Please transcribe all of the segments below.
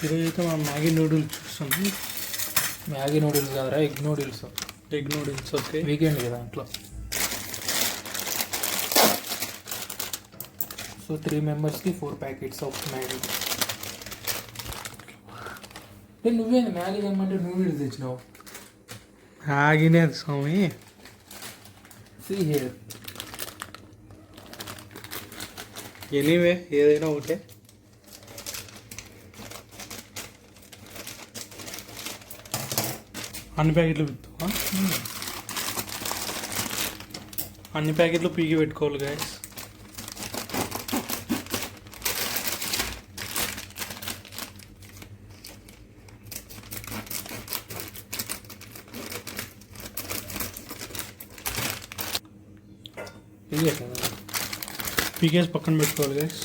ఈరోజైతే మనం Maggi noodles చూస్తాం. మ్యాగీ నూడిల్స్ కాదురా, egg noodles. Egg noodles. Okay, weekend కదా ఇంట్లో. సో 3 మెంబర్స్కి 4 ప్యాకెట్స్ ఆఫ్ మ్యాగీ. నువ్వేంది మ్యాగీ తెమ్మంటే నూడిల్స్ తెచ్చినావు? మ్యాగీనే స్వామి. See here. ఎనీవే ఏదైనా ఒకటే. అన్ని ప్యాకెట్లు పెడతావా? అన్ని ప్యాకెట్లు పీకి పెట్టుకోవాలి గాయస్. పీకేసి పక్కన పెట్టుకోవాలి గాయస్.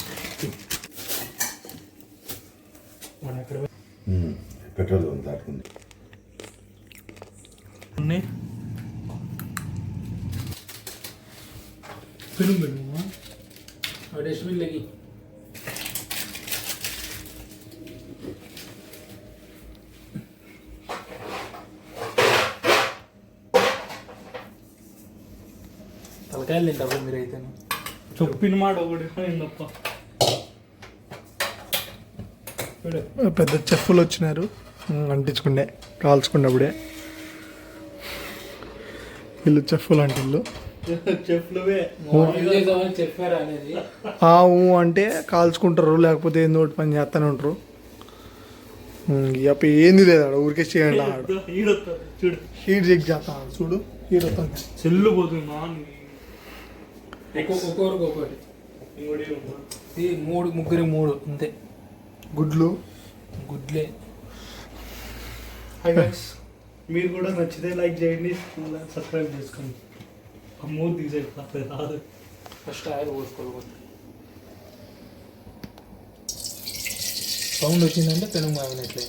పెట్రోల్ దాటుకుంది. పెరుగు పెట్టుకోమా. డస్ట్బిన్ లగి. తలకాయలు తింటారు మీరైతే. చొప్పిన మాట ఒకటి తప్ప. పెద్ద చెఫ్లు వచ్చినారు అంటించుకుండే కాల్చుకున్నప్పుడే. వీళ్ళు చెఫ్లు అంటే వీళ్ళు చెప్పారా అనేది. అంటే కాల్చుకుంటారు, లేకపోతే ఏందో ఒకటి పని చేస్తూనే ఉంటారు. ఇక ఏంది లేదు ఆడ ఊరికే చేయండి. ఆడ హీట్ చెక్ చేస్తాను చూడు. హీట్ వస్తుంది, చెల్లు పోతుందా. ఒక్కొక్కరికి ఒక్కొక్కటి. ముగ్గురికి 3 అంతే. గుడ్లు గుడ్లే. మీరు కూడా నచ్చితే లైక్ చేయండి, సబ్స్క్రైబ్ చేసుకోండి. మూడు తీసేది రాదు. ఫస్ట్ ఆయిల్ పోసుకోవాలి. సౌండ్ వచ్చిందంటే పెనుగు మాగినట్లే.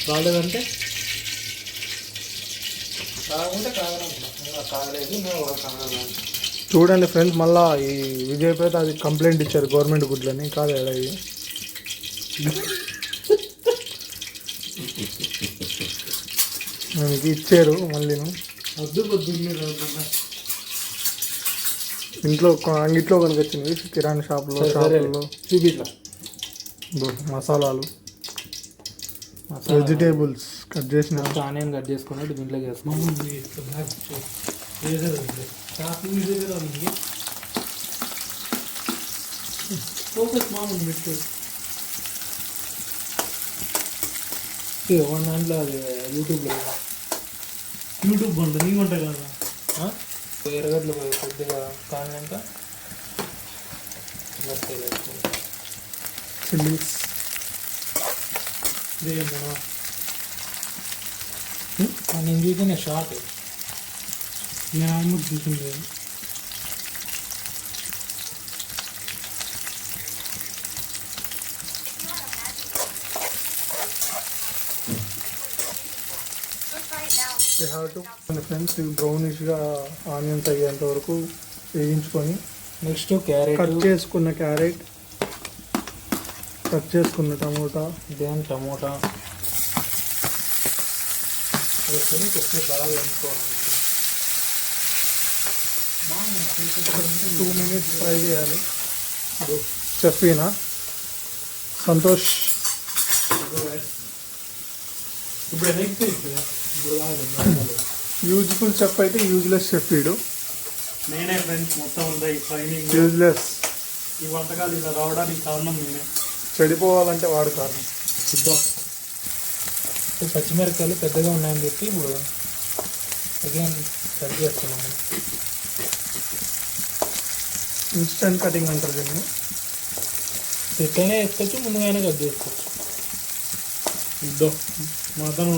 రాలేదంటే కాకుండా కాగలేదు. చూడండి ఫ్రెండ్స్, మళ్ళా ఈ విజయ్ పేట అది కంప్లైంట్ ఇచ్చారు గవర్నమెంట్ గుడ్లని. కాదు ఎడ ఇది మనకి ఇచ్చారు. మళ్ళీ ఇంట్లో అంగిట్లో కొనుకొచ్చింది కిరాణా షాప్లో. చూపిట్లా మసాలాలు, వెజిటేబుల్స్ కట్ చేసిన ఆనియన్ కట్ చేసుకున్నట్టు దీంట్లోకి వేసుకో. ఫోకస్ మామూలు పెట్టు. వన్ దాంట్లో అది యూట్యూబ్ వంట నీ వంట కదా. ఎర్రగడ్డలు కొద్దిగా కాలినాక చిల్లీస్. నేను చూసిన షార్ట్. నేను ఆల్మోస్ట్ చూసింది. ఫ్రెండ్స్ ఇవి బ్రౌనిష్గా ఆనియన్స్ అయ్యేంత వరకు వేయించుకొని నెక్స్ట్ క్యారెట్, కట్ చేసుకున్న క్యారెట్, కట్ చేసుకున్న టమోటా, దెన్ టమోటా వేసుకొని కొంచెం బాగా వేయించుకోవాలి. 2 minutes ఫ్రై చేయాలి. చెఫీనా సంతోష్. ఇప్పుడు యూజ్ఫుల్ చెఫ్ అయితే యూజ్లెస్ చెఫ్ వీడు. నేనే ఫ్రెండ్స్ మొత్తం అంతా ఈ ట్రైనింగ్ యూజ్లెస్. ఈ వంటకాలు ఇలా రావడానికి కారణం నేనే. చెడిపోవాలంటే వాడు కారణం. పచ్చిమిరపకాయలు పెద్దగా ఉన్నాయని చెప్పి ఇప్పుడు అగైన్ కట్ చేస్తున్నాము. ఇన్స్టెంట్ కటింగ్ అంటారు దీన్ని. ఎట్లయినా వేసుకోవచ్చు, ముందుగానే కట్ చేసుకోవచ్చు. మొత్తం.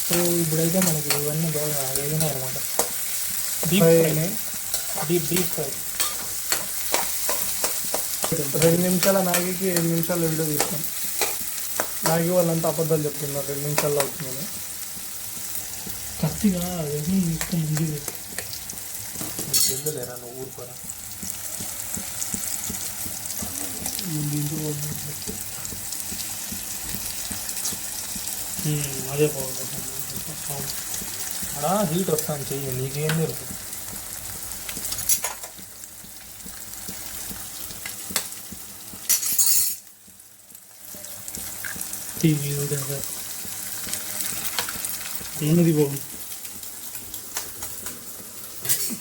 సో ఇప్పుడైతే మనకి ఇవన్నీ బాగా వేగినాయి అనమాట. Deep fry. 2 నిమిషాల మ్యాగీకి 7 నిమిషాలు వీడియో తీస్తాం. మ్యాగీ వాళ్ళంతా అబద్ధాలు చెప్తున్నారు 2 నిమిషాల్లో అవుతుందని. కత్తిగా తీసుకుని ఎందులేరా నువ్వు ఊరుకోరా. అదే బాగుంటుంది. అలా హీట్ వస్తాను చెయ్యి, నీకేం తెలుసు. టీవీ ఉన్నది బాగుంది.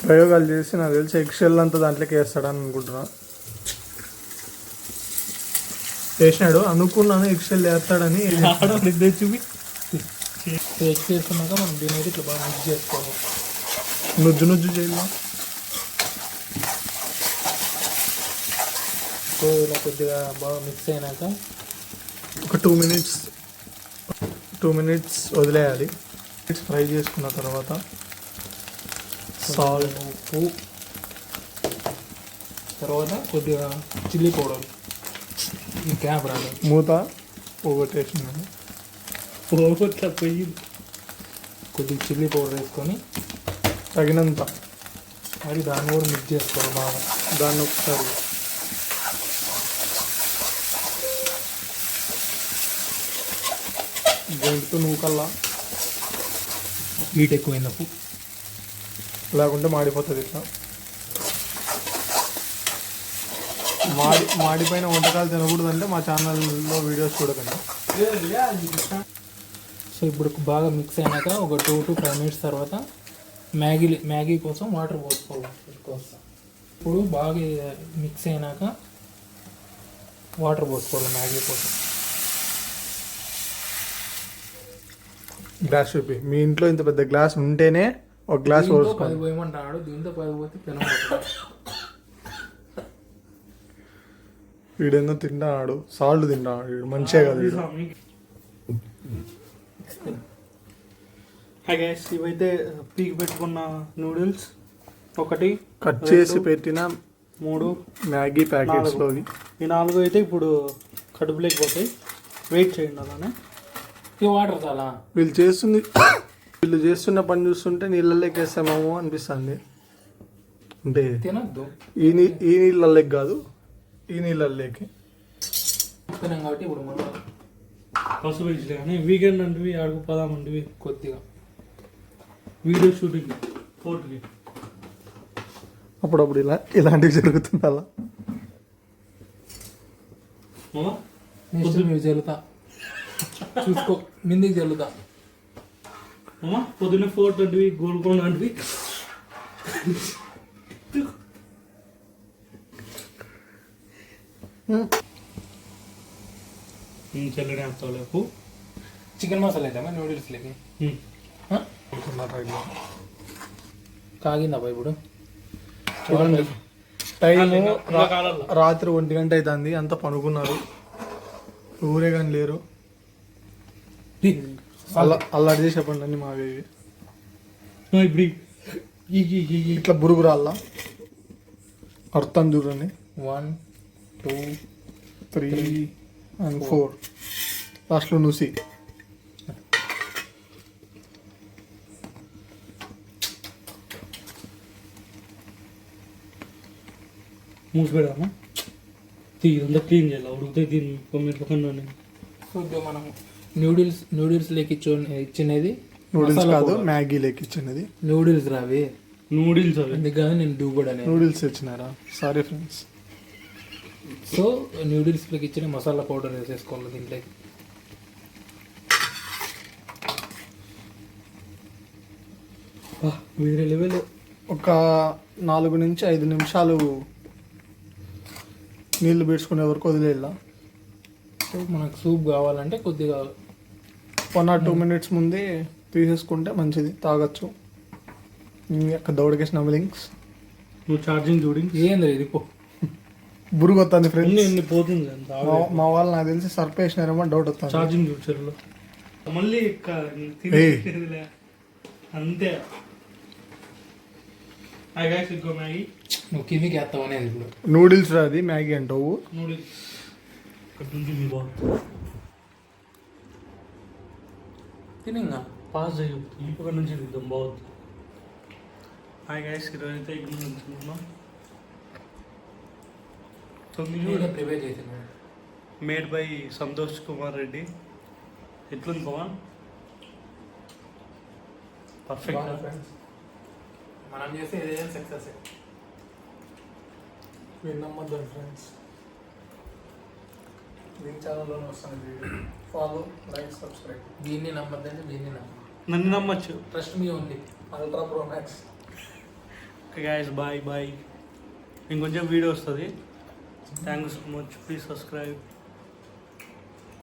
ప్రయోగాలు చేసి నాకు తెలిసి ఎక్సెల్ అంతా దాంట్లోకి వేస్తాడని అనుకుంటున్నా. వేసినాడు అనుకున్నాను ఎక్సెల్ వేస్తాడని. ఆడవాళ్ళు చూపి టేస్ట్ చేసుకున్నాక మనం దీని అయితే ఇట్లా బాగా మిక్స్ చేసుకోవాలి. నుజ్జు నుజ్జు చేయాలి. సో ఇలా కొద్దిగా బాగా మిక్స్ అయినాక ఒక 2 మినిట్స్ వదిలేయాలి. ఫ్రై చేసుకున్న తర్వాత సాల్ట్, ఉప్పు, తర్వాత కొద్దిగా చిల్లీ పౌడర్. ఈ క్యాప్ రాదు, మూత పోగొట్టేసినాను. పోగొట్లా పోయి కొద్దిగా చిల్లీ పౌడర్ వేసుకొని తగినంత మరి దాన్ని కూడా మిక్స్ చేసుకోవాలి బాగా. దాన్ని ఒకసారి గొంతు నూకల్లా, హీట్ ఎక్కువైనప్పుడు లేకుంటే మాడిపోతుంది. ఇట్లా మాడిపోయిన వంటకాలు తినకూడదంటే మా ఛానల్లో వీడియోస్ చూడకండి. సో ఇప్పుడు బాగా మిక్స్ అయినాక ఒక 2 to 5 minutes తర్వాత మ్యాగీ కోసం వాటర్ పోసుకోవాలి. ఇప్పుడు బాగా మిక్స్ అయినాక వాటర్ పోసుకోవాలి మ్యాగీ కోసం. గ్లాస్ చూపి. మీ ఇంట్లో ఇంత పెద్ద గ్లాస్ ఉంటేనే ఒక గ్లాస్ దీంతో పోసుకోండి. 10 పోయమంటాడు, దీంతో 10 పోతే తినబోతుంది. వీడేందో తింటాడు, సాల్ట్ తింటాడు వీడు. మంచిగా కాదు వీడు. హాయ్ గైస్, ఇవైతే పీక్ పెట్టుకున్న నూడిల్స్. 1 కట్ చేసి పెట్టిన 3 మ్యాగీ ప్యాకెట్స్లోవి. ఈ 4 అయితే ఇప్పుడు కడుపులోకి పోతాయి. వెయిట్ చేయండి అలానే. ఈ వాటర్ చాలా వీళ్ళు చేస్తున్న పని చూస్తుంటే నీళ్ళలోకి వేస్తామేమో అనిపిస్తుంది. అంటే తినద్దు ఈ నీళ్ళలోకి కాదు, ఈ నీళ్ళలోకి. తిన్నాం కాబట్టి ఇప్పుడు మనం పసుపు ఇచ్చలే కానీ వీకెండ్ అంటే ఆడుకు పదామంటివి. కొద్దిగా వీడియో షూటింగ్ 4కి అప్పుడప్పుడు ఇలాంటివి జరుగుతుంది. అలా నెక్స్ట్ మీరు జరుగుతా చూసుకో, మిందికి జరుగుతా. పొద్దున్న 4:20 గోల్కొండ అంటే చెల్లడే అంతలేపు. చికెన్ మసాలా వేద్దామా నూడిల్స్లోకి? కాగిందా ఇప్పుడు? చూడండి, టైము రాత్రి 1 గంట అవుతుంది. అంతా పనుకున్నారు, ఊరే కానీ లేరు. అల్లడి చేసి చెప్పండి అన్ని మావి. ఇప్పుడు ఇట్లా బురుగురాల్లా అర్థం చూడండి. 1 2 3 and 4 లాస్ట్లో నూసి. మూసి పెడదామా? ఇదంతా క్లీన్ చేయాలి. ఉడికితే దీన్ని మీరు పక్కన సో మనం నూడిల్స్ లేకి ఇచ్చినది నూడిల్స్ కాదు, మ్యాగీ లేకి ఇచ్చినది. నూడిల్స్ రావి, నూడిల్స్ అవి. అందుకని నేను దూబడ్ అనేది. నూడిల్స్ ఇచ్చినారా? Sorry friends. సో నూడిల్స్లోకి ఇచ్చిన మసాలా పౌడర్ వేసేసుకోవాలి దీంట్లోకి. వేరే లెవెల్. ఒక 4 నుంచి 5 నిమిషాలు నీళ్లు పీడ్చుకునే వరకు వదిలేలా. సో మనకు సూప్ కావాలంటే కొద్దిగా 1 or 2 minutes ముందే తీసేసుకుంటే మంచిది, తాగొచ్చు. దౌడకేసిన లింక్స్ నువ్వు ఛార్జింగ్ చూడి ఏంది ఇది పో బురుగు వస్తుంది ఫ్రెండ్స్. ఎన్ని పోతుంది మా వాళ్ళు నాకు తెలిసి సర్ప్ వేసినారేమో డౌట్ వస్తుంది. ఛార్జింగ్ చూసారు మళ్ళీ అంతే. ఇంకో మ్యాగీ నువ్వు కిందికి వేస్తావు అనేది ఇప్పుడు. నూడిల్స్ రాది మ్యాగీ అంటావు. నూడిల్స్ ఇక్కడ నుంచి బాగుంది. తినింగా పాస్ చేయొద్దు, ఇక్కడ నుంచి తిద్దాం బాగుంది. హాయ్ గైస్, ఈరోజు అయితే ఇక్కడ నుంచున్నాం. ప్రిపేర్ చేసిన మేడ్ బై సంతోష్ కుమార్ రెడ్డి. ఎట్లుంది పవన్? పర్ఫెక్ట్. ఫ్రెండ్స్ మనం చేస్తే ఏదైనా సక్సెస్. మీరు నమ్మద్దు ఫ్రెండ్స్, దీని ఛానల్లోనే వస్తుంది వీడియో. Follow, like, subscribe. దీన్ని నమ్మద్దంటే దీన్ని నమ్మద్దు. నన్ను నమ్మచ్చు. Trust me only. Ultra pro max. Okay guys, bye bye. ఇంకొంచెం వీడియో వస్తుంది. Thank you so much. Please subscribe.